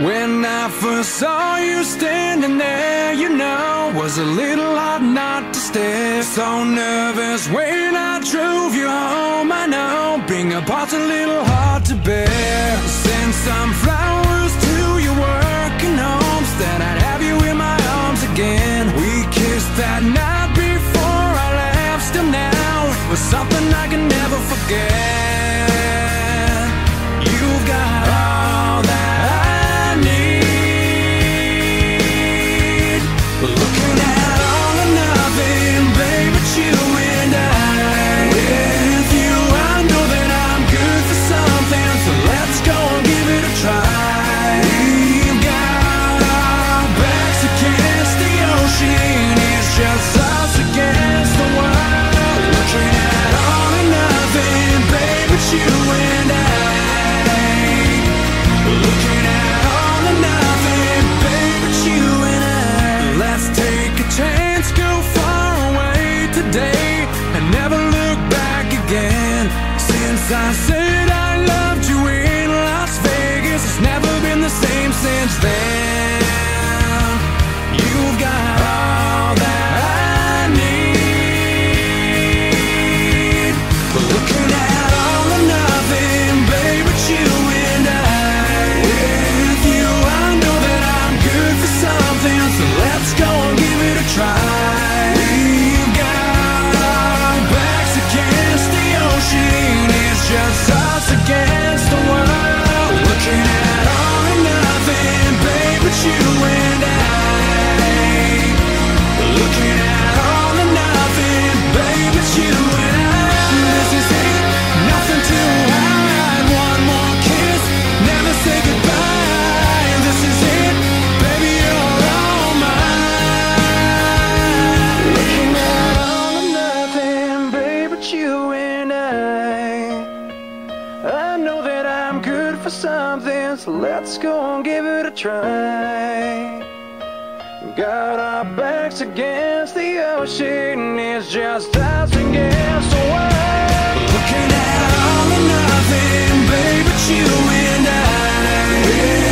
When I first saw you standing there, you know, was a little hard not to stare. So nervous when I drove you home, I know being apart's a little hard to bear. Send some flowers to your working homes, that I'd have you in my arms again. We kissed that night before I left, still now it was something I can never forget. You've got all that I need. Looking at all or nothing, babe, it's you and I. With you, I know that I'm good for something, so let's go and give it a try. We've got our backs against the ocean, it's just us against the world. Looking at all or nothing, babe, it's you and I. Looking at all or nothing, babe, it's you and I. Let's take a chance, go far away today, and never look back again. Since I said I loved you in Las Vegas, it's never been the same since then. You've got all that I need. Looking at all or nothing, babe, it's you and I. With you, I know that I'm good for something, so let's go and give it a try. We've got our backs against the ocean, it's just us against the world. Looking at all or nothing, babe, it's you and I. Looking at all or nothing, babe, it's you and I. This is it, nothing to hide. One more kiss, never say goodbye. This is it, baby, you're all mine. Looking at all or nothing, babe, it's you and I know that I'm good for something, so let's go and give it a try. Got our backs against the ocean, it's just us against the world. Looking at all or nothing, babe, it's you and I.